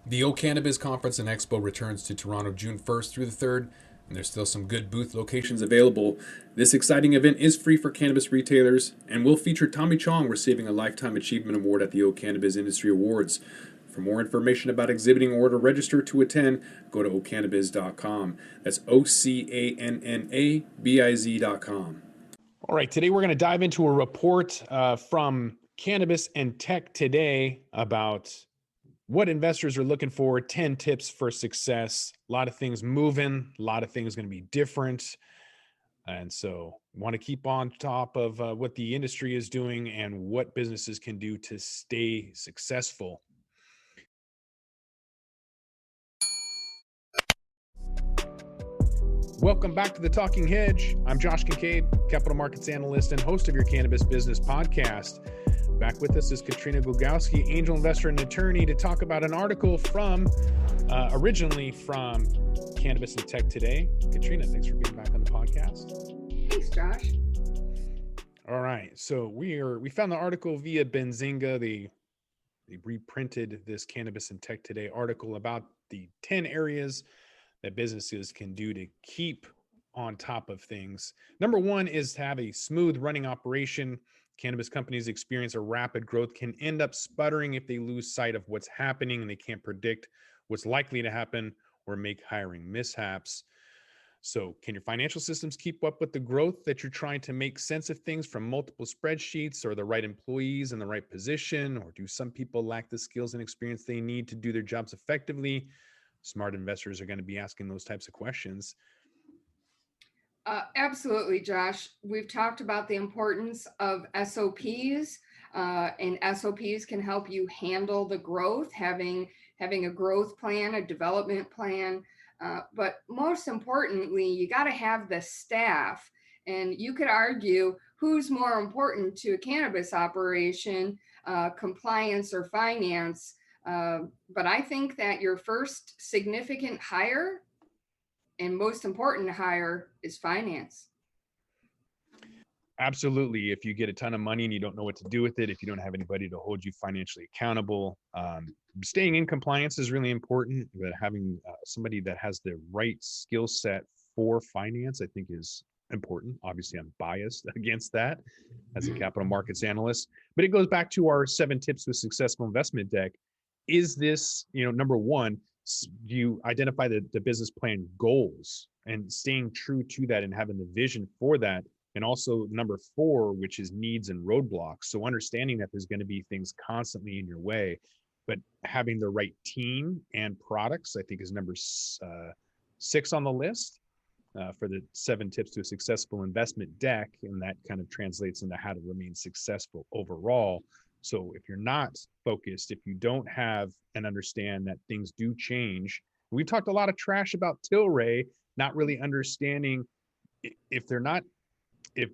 The O Cannabis Conference and Expo returns to Toronto June 1st through the 3rd, and there's still some good booth locations available. This exciting event is free for cannabis retailers and will feature Tommy Chong receiving a Lifetime Achievement Award at the O Cannabis Industry Awards. For more information about exhibiting or to register to attend, go to ocannabis.com. That's OCANNABIZ.com. All right, today we're going to dive into a report from Cannabis and Tech Today about what investors are looking for, 10 tips for success. A lot of things moving, a lot of things going to be different. And so want to keep on top of what the industry is doing and what businesses can do to stay successful. Welcome back to the Talking Hedge. I'm Josh Kincaid, capital markets analyst and host of your cannabis business podcast. Back with us is Katrina Gogowski, angel investor and attorney, to talk about an article from originally from Cannabis and Tech Today. Katrina, thanks for being back on the podcast. Thanks, Josh. All right, so we found the article via Benzinga. They reprinted this Cannabis and Tech Today article about the 10 areas that businesses can do to keep on top of things. Number one is to have a smooth running operation. Cannabis companies experience a rapid growth, can end up sputtering if they lose sight of what's happening and they can't predict what's likely to happen or make hiring mishaps. So can your financial systems keep up with the growth that you're trying to make sense of things from multiple spreadsheets, or the right employees in the right position? Or do some people lack the skills and experience they need to do their jobs effectively? Smart investors are going to be asking those types of questions. Absolutely, Josh. We've talked about the importance of SOPs, and SOPs can help you handle the growth, having a growth plan, a development plan. But most importantly, you got to have the staff. And you could argue who's more important to a cannabis operation, compliance or finance. But I think that your first significant hire and most important hire is finance. Absolutely. If you get a ton of money and you don't know what to do with it, if you don't have anybody to hold you financially accountable, staying in compliance is really important. But having somebody that has the right skill set for finance, I think, is important. Obviously, I'm biased against that as a capital markets analyst, but it goes back to our 7 tips to a successful investment deck. Is this, number one, you identify the business plan goals and staying true to that and having the vision for that. And also number 4, which is needs and roadblocks. So understanding that there's going to be things constantly in your way, but having the right team and products, I think, is number 6 on the list for the 7 tips to a successful investment deck. And that kind of translates into how to remain successful overall. So if you're not focused, if you don't have and understand that things do change, we've talked a lot of trash about Tilray, not really understanding if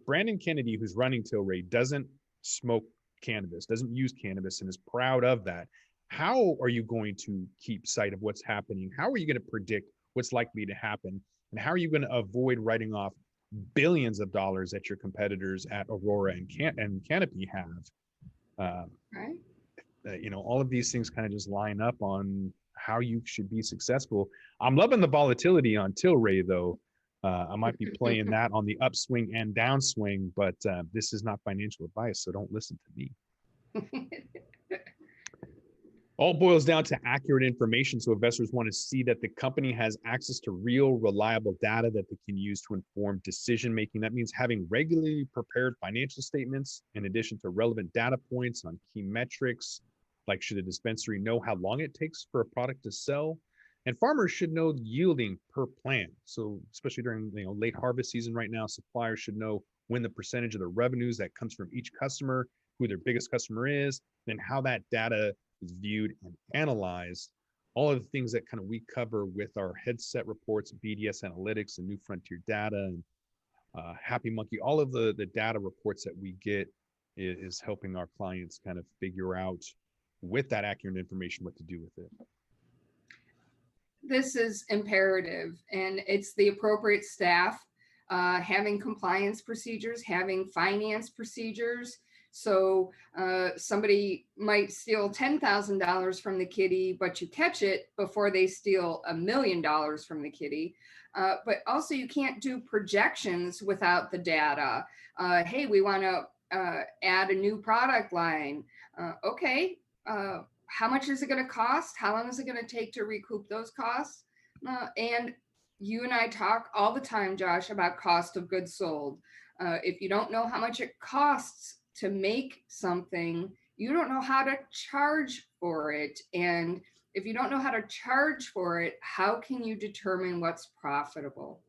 Brandon Kennedy, who's running Tilray, doesn't smoke cannabis, doesn't use cannabis, and is proud of that, how are you going to keep sight of what's happening? How are you going to predict what's likely to happen? And how are you going to avoid writing off billions of dollars that your competitors at Aurora and Canopy have? Right. All of these things kind of just line up on how you should be successful. I'm loving the volatility on Tilray, though. I might be playing that on the upswing and downswing, but this is not financial advice, so don't listen to me. All boils down to accurate information. So investors want to see that the company has access to real, reliable data that they can use to inform decision making. That means having regularly prepared financial statements, in addition to relevant data points on key metrics, like should a dispensary know how long it takes for a product to sell? And farmers should know yielding per plant. So especially during late harvest season right now, suppliers should know when the percentage of the revenues that comes from each customer, who their biggest customer is, and how that data is viewed and analyzed. All of the things that kind of we cover with our headset reports, BDS analytics, and New Frontier data, and Happy Monkey, all of the data reports that we get is helping our clients kind of figure out, with that accurate information, what to do with it. This is imperative, and it's the appropriate staff, having compliance procedures, having finance procedures, So somebody might steal $10,000 from the kitty, but you catch it before they steal $1 million from the kitty. But also you can't do projections without the data. Hey, we want to add a new product line. Okay, how much is it going to cost? How long is it going to take to recoup those costs? And you and I talk all the time, Josh, about cost of goods sold. If you don't know how much it costs to make something, you don't know how to charge for it. And if you don't know how to charge for it, how can you determine what's profitable?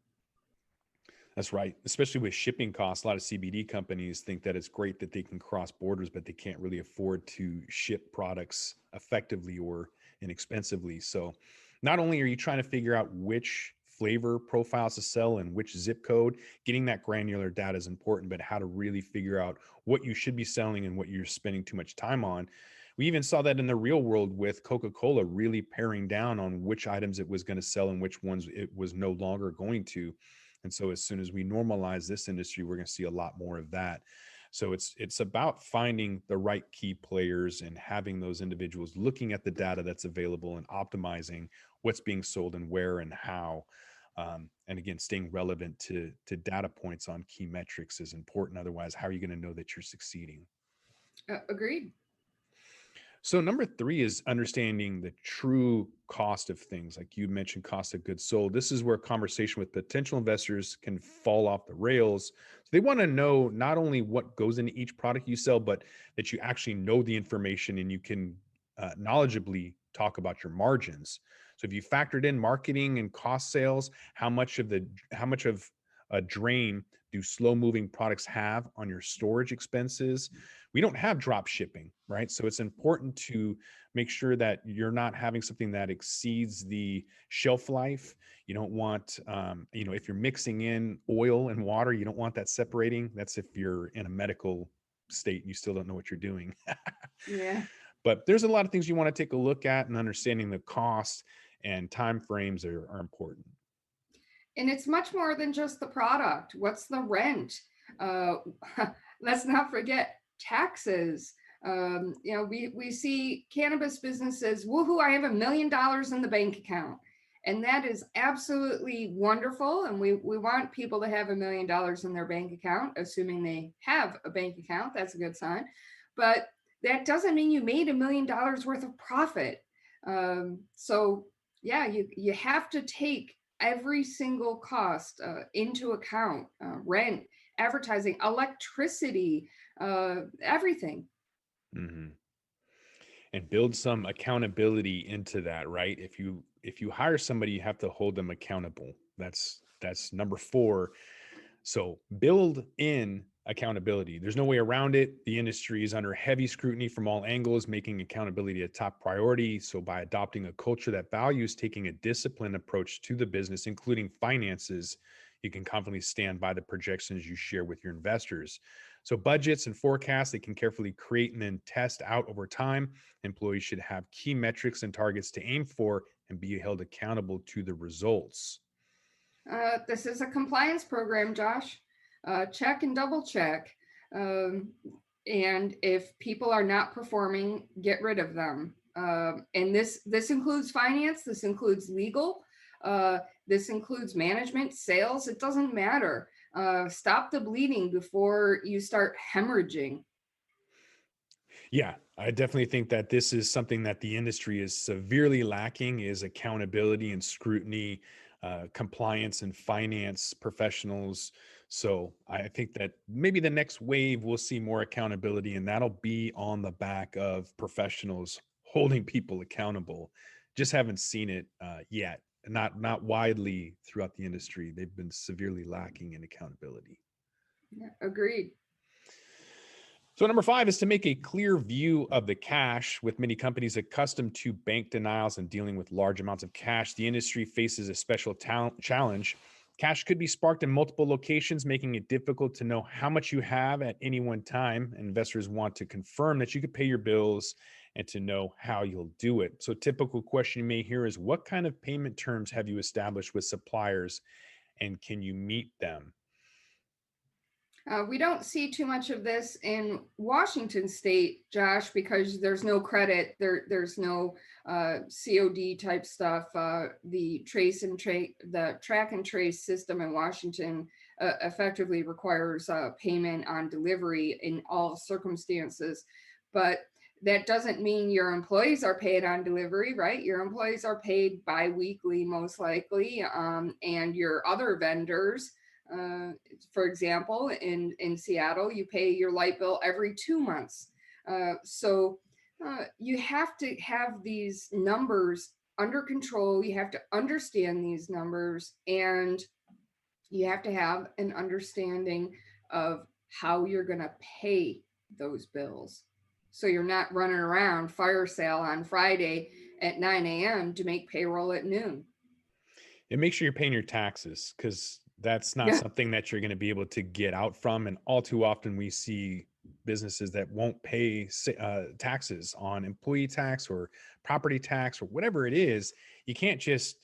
That's right. Especially with shipping costs. A lot of CBD companies think that it's great that they can cross borders, but they can't really afford to ship products effectively or inexpensively. So not only are you trying to figure out which flavor profiles to sell and which zip code, getting that granular data is important, but how to really figure out what you should be selling and what you're spending too much time on. We even saw that in the real world with Coca-Cola really paring down on which items it was going to sell and which ones it was no longer going to. And so as soon as we normalize this industry, we're going to see a lot more of that. So it's about finding the right key players and having those individuals looking at the data that's available and optimizing what's being sold and where and how. And again, staying relevant to data points on key metrics is important. Otherwise, how are you going to know that you're succeeding? Agreed. So number 3 is understanding the true cost of things. Like you mentioned, cost of goods sold. This is where conversation with potential investors can fall off the rails. So they want to know not only what goes into each product you sell, but that you actually know the information and you can knowledgeably talk about your margins. So if you factored in marketing and cost sales, how much of a drain do slow moving products have on your storage expenses? We don't have drop shipping, right? So it's important to make sure that you're not having something that exceeds the shelf life. You don't want, if you're mixing in oil and water, you don't want that separating. That's if you're in a medical state and you still don't know what you're doing. Yeah. But there's a lot of things you want to take a look at, and understanding the costs and time frames are important. And it's much more than just the product. What's the rent? Uh, let's not forget taxes. We see cannabis businesses, woohoo, I have $1 million in the bank account. And that is absolutely wonderful. And we want people to have $1 million in their bank account, assuming they have a bank account. That's a good sign. But that doesn't mean you made $1 million worth of profit. So yeah, you have to take every single cost into account, rent, advertising, electricity, everything. Mm-hmm. And build some accountability into that, right? If you hire somebody, you have to hold them accountable. That's number 4. So build in accountability. There's no way around it. The industry is under heavy scrutiny from all angles, making accountability a top priority. So by adopting a culture that values taking a disciplined approach to the business, including finances, you can confidently stand by the projections you share with your investors. So budgets and forecasts, they can carefully create and then test out over time. Employees should have key metrics and targets to aim for and be held accountable to the results. This is a compliance program, Josh. Check and double check. And if people are not performing, get rid of them. And this includes finance, this includes legal, this includes management, sales. It doesn't matter. Stop the bleeding before you start hemorrhaging. Yeah, I definitely think that this is something that the industry is severely lacking, is accountability and scrutiny, compliance and finance professionals. So I think that maybe the next wave we'll see more accountability, and that'll be on the back of professionals holding people accountable. Just haven't seen it yet, not widely throughout the industry. They've been severely lacking in accountability. Yeah, agreed. So number 5 is to make a clear view of the cash. With many companies accustomed to bank denials and dealing with large amounts of cash, the industry faces a special challenge. Cash could be sparked in multiple locations, making it difficult to know how much you have at any one time. Investors want to confirm that you could pay your bills and to know how you'll do it. So typical question you may hear is, what kind of payment terms have you established with suppliers, and can you meet them? We don't see too much of this in Washington State, Josh, because there's no credit. There's no COD type stuff. The the track and trace system in Washington effectively requires payment on delivery in all circumstances. But that doesn't mean your employees are paid on delivery, right? Your employees are paid bi-weekly, most likely, and your other vendors. For example, in Seattle, you pay your light bill every 2 months. So you have to have these numbers under control. You have to understand these numbers, and you have to have an understanding of how you're going to pay those bills. So you're not running around fire sale on Friday at 9 a.m. to make payroll at noon. And make sure you're paying your taxes, because that's not Yeah. something that you're going to be able to get out from. And all too often we see businesses that won't pay taxes on employee tax or property tax or whatever it is. You can't just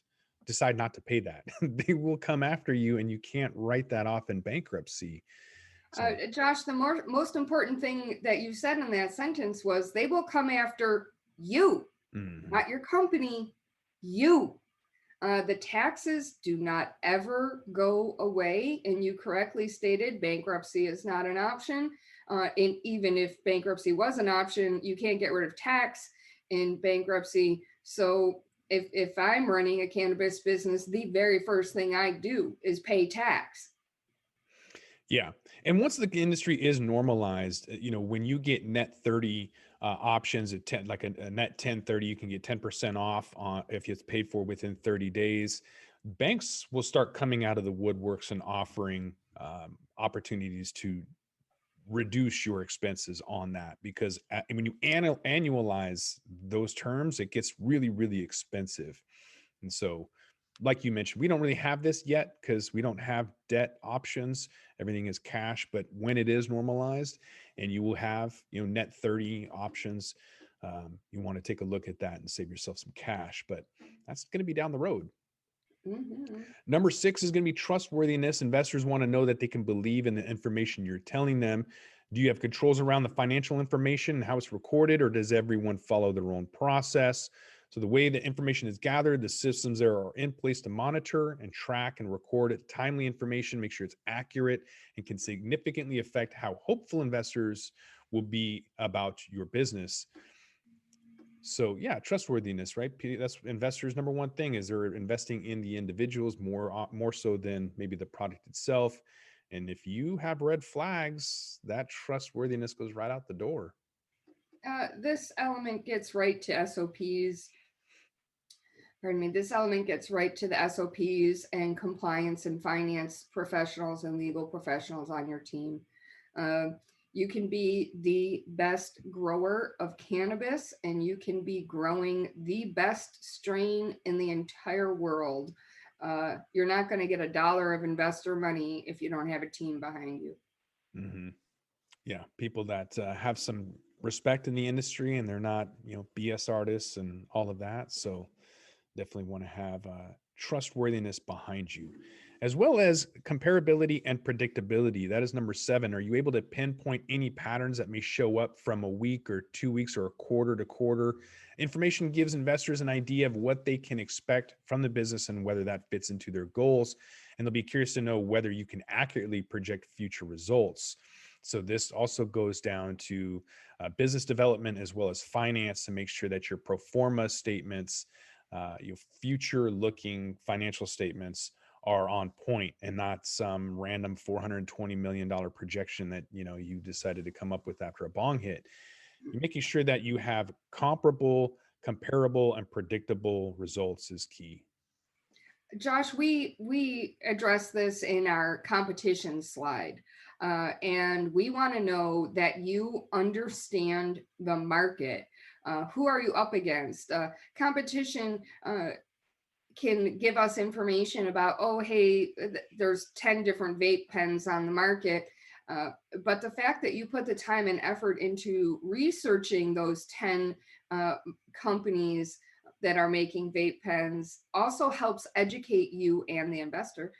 decide not to pay that. They will come after you, and you can't write that off in bankruptcy. So, Josh, the most important thing that you said in that sentence was they will come after you, not your company, you. The taxes do not ever go away. And you correctly stated bankruptcy is not an option. And even if bankruptcy was an option, you can't get rid of tax in bankruptcy. So if I'm running a cannabis business, the very first thing I do is pay tax. yeah. And once the industry is normalized, when you get net 30 options at 10, like a net 1030, you can get 10% off on if it's paid for within 30 days. Banks will start coming out of the woodworks and offering opportunities to reduce your expenses on that, because when you annualize those terms, it gets really, really expensive. And so, like you mentioned, we don't really have this yet because we don't have debt options. Everything is cash. But when it is normalized and you will have, net 30 options, you want to take a look at that and save yourself some cash. But that's going to be down the road. Mm-hmm. Number 6 is going to be trustworthiness. Investors want to know that they can believe in the information you're telling them. Do you have controls around the financial information and how it's recorded, or does everyone follow their own process? So the way the information is gathered, the systems there are in place to monitor and track and record it. Timely information, make sure it's accurate, and can significantly affect how hopeful investors will be about your business. So yeah, trustworthiness, right? That's investors' number one thing, is they're investing in the individuals more so than maybe the product itself. And if you have red flags, that trustworthiness goes right out the door. This element gets right to SOPs. Pardon me. This element gets right to the SOPs and compliance and finance professionals and legal professionals on your team. You can be the best grower of cannabis, and you can be growing the best strain in the entire world. You're not going to get $1 of investor money if you don't have a team behind you. Mm-hmm. Yeah, people that have some respect in the industry, and they're not, BS artists and all of that. So definitely want to have trustworthiness behind you, as well as comparability and predictability. That is number 7. Are you able to pinpoint any patterns that may show up from a week or 2 weeks or a quarter to quarter? Information gives investors an idea of what they can expect from the business and whether that fits into their goals. And they'll be curious to know whether you can accurately project future results. So this also goes down to business development as well as finance, to make sure that your pro forma statements, your future looking financial statements, are on point and not some random $420 million projection that you decided to come up with after a bong hit. You're making sure that you have comparable, and predictable results is key. Josh, we address this in our competition slide, and we want to know that you understand the market. Who are you up against? Competition can give us information about, oh, hey, there's 10 different vape pens on the market. But the fact that you put the time and effort into researching those 10 companies that are making vape pens also helps educate you and the investor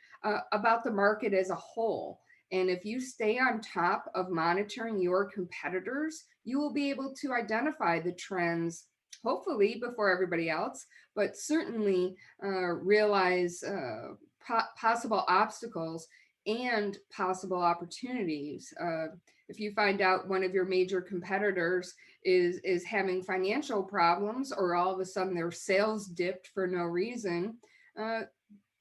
about the market as a whole. And if you stay on top of monitoring your competitors, you will be able to identify the trends, hopefully before everybody else, but certainly realize possible obstacles and possible opportunities. If you find out one of your major competitors is having financial problems, or all of a sudden their sales dipped for no reason, uh,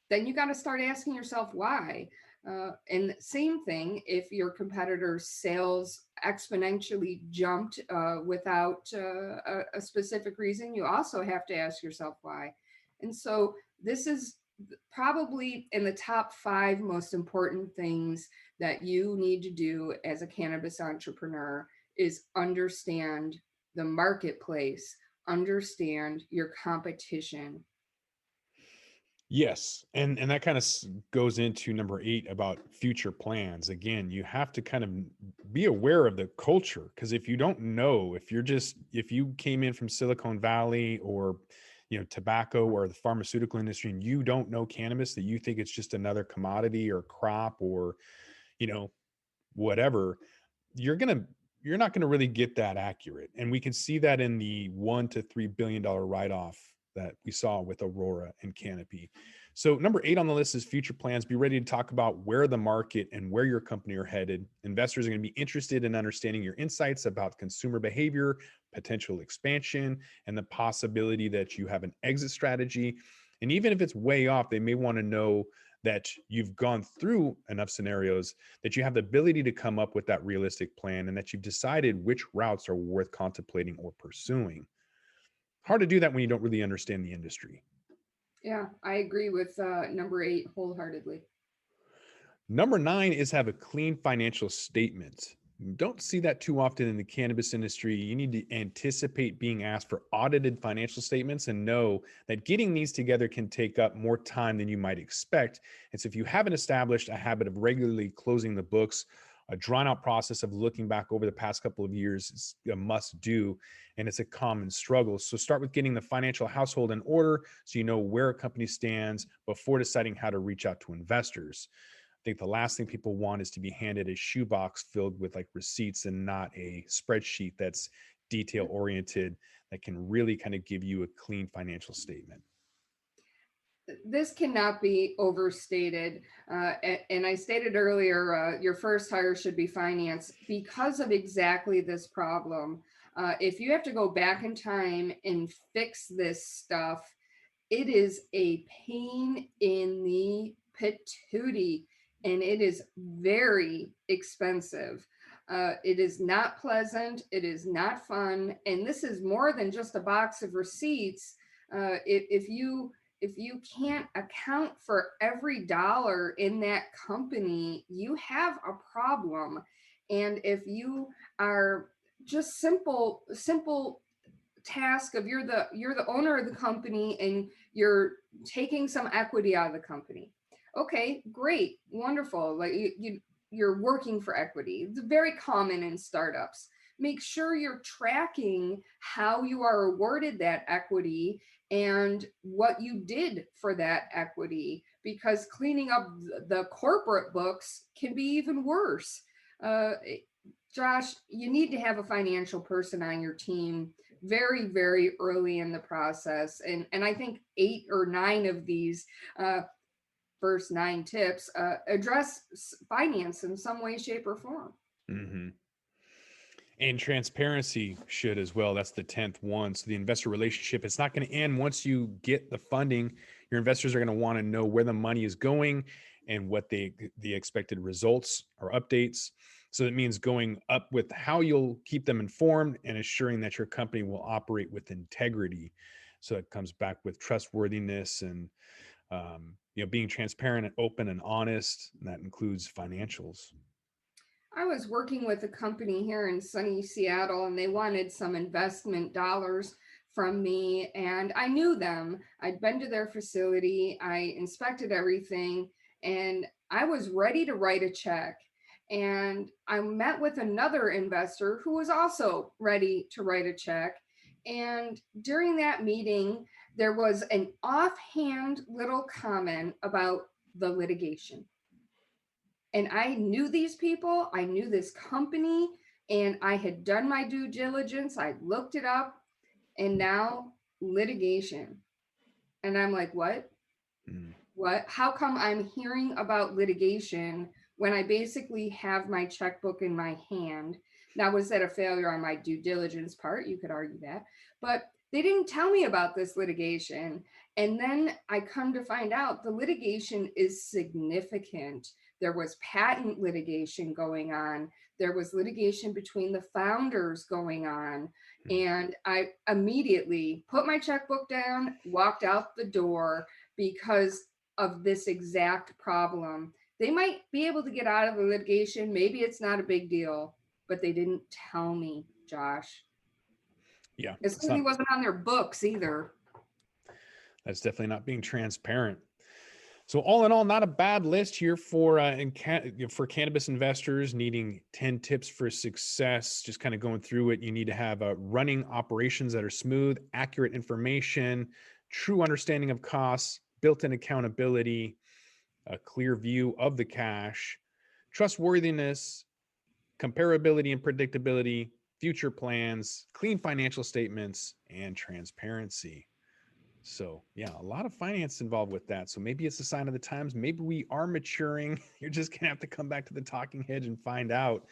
then you got to start asking yourself why. And same thing, if your competitor's sales exponentially jumped without a specific reason, you also have to ask yourself why. And so this is probably in the top 5 most important things that you need to do as a cannabis entrepreneur is understand the marketplace, understand your competition. Yes, and that kind of goes into number 8 about future plans. Again, you have to kind of be aware of the culture, because if you don't know, if you came in from Silicon Valley or tobacco or the pharmaceutical industry, and you don't know cannabis, that you think it's just another commodity or crop or you know whatever, you're not gonna really get that accurate. And we can see that in the $1 to $3 billion write-off that we saw with Aurora and Canopy. So number 8 on the list is future plans. Be ready to talk about where the market and where your company are headed. Investors are going to be interested in understanding your insights about consumer behavior, potential expansion, and the possibility that you have an exit strategy. And even if it's way off, they may want to know that you've gone through enough scenarios that you have the ability to come up with that realistic plan, and that you've decided which routes are worth contemplating or pursuing. Hard to do that when you don't really understand the industry. Yeah, I agree with number 8 wholeheartedly. Number 9 is have a clean financial statement. Don't see that too often in the cannabis industry. You need to anticipate being asked for audited financial statements and know that getting these together can take up more time than you might expect. And so if you haven't established a habit of regularly closing the books, a drawn out process of looking back over the past couple of years is a must do, and it's a common struggle. So start with getting the financial household in order so you know where a company stands before deciding how to reach out to investors. I think the last thing people want is to be handed a shoebox filled with like receipts and not a spreadsheet that's detail oriented, that can really kind of give you a clean financial statement. This cannot be overstated. And I stated earlier, your first hire should be financed because of exactly this problem. If you have to go back in time and fix this stuff, it is a pain in the patootie, and it is very expensive. It is not pleasant. It is not fun. And this is more than just a box of receipts. If you can't account for every dollar in that company, you have a problem. And if you are just simple task of you're the owner of the company and you're taking some equity out of the company. Okay, great, wonderful. Like you're working for equity. It's very common in startups. Make sure you're tracking how you are awarded that equity and what you did for that equity, because cleaning up the corporate books can be even worse. Uh, Josh, you need to have a financial person on your team very, very early in the process. And I think 8 or 9 of these first 9 tips address finance in some way, shape, or form. Mm-hmm. And transparency should as well. That's the 10th one. So the investor relationship, it's not going to end once you get the funding. Your investors are going to want to know where the money is going and what the expected results or updates. So that means going up with how you'll keep them informed and assuring that your company will operate with integrity. So it comes back with trustworthiness and being transparent and open and honest. And that includes financials. I was working with a company here in sunny Seattle, and they wanted some investment dollars from me, and I knew them. I'd been to their facility, I inspected everything, and I was ready to write a check. And I met with another investor who was also ready to write a check. And during that meeting, there was an offhand little comment about the litigation. And I knew these people, I knew this company, and I had done my due diligence. I looked it up, and now litigation. And I'm like, what? What? How come I'm hearing about litigation when I basically have my checkbook in my hand? Now, was that a failure on my due diligence part? You could argue that, but they didn't tell me about this litigation. And then I come to find out the litigation is significant. There was patent litigation going on. There was litigation between the founders going on. And I immediately put my checkbook down, walked out the door because of this exact problem. They might be able to get out of the litigation. Maybe it's not a big deal, but they didn't tell me, Josh. Yeah. It certainly wasn't on their books either. That's definitely not being transparent. So all in all, not a bad list here for cannabis investors needing 10 tips for success. Just kind of going through it. You need to have running operations that are smooth, accurate information, true understanding of costs, built-in accountability, a clear view of the cash, trustworthiness, comparability and predictability, future plans, clean financial statements, and transparency. So yeah, a lot of finance involved with that. So maybe it's a sign of the times. Maybe we are maturing. You're just going to have to come back to the Talking Hedge and find out.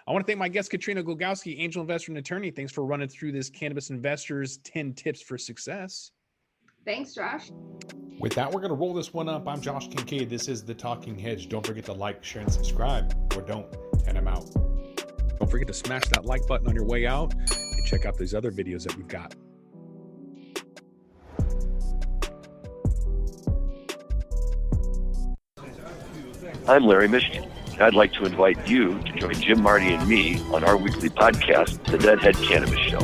I want to thank my guest, Katrina Glogowski, angel investor and attorney. Thanks for running through this Cannabis Investors 10 Tips for Success. Thanks, Josh. With that, we're going to roll this one up. I'm Josh Kincaid. This is the Talking Hedge. Don't forget to like, share, and subscribe, or don't, and I'm out. Don't forget to smash that like button on your way out and check out these other videos that we've got. I'm Larry Michigan. I'd like to invite you to join Jim, Marty, and me on our weekly podcast, The Deadhead Cannabis Show.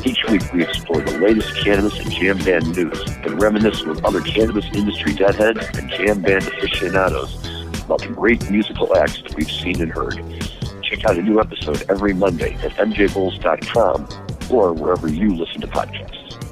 Each week we explore the latest cannabis and jam band news and reminisce with other cannabis industry deadheads and jam band aficionados about the great musical acts that we've seen and heard. Check out a new episode every Monday at mjbulls.com or wherever you listen to podcasts.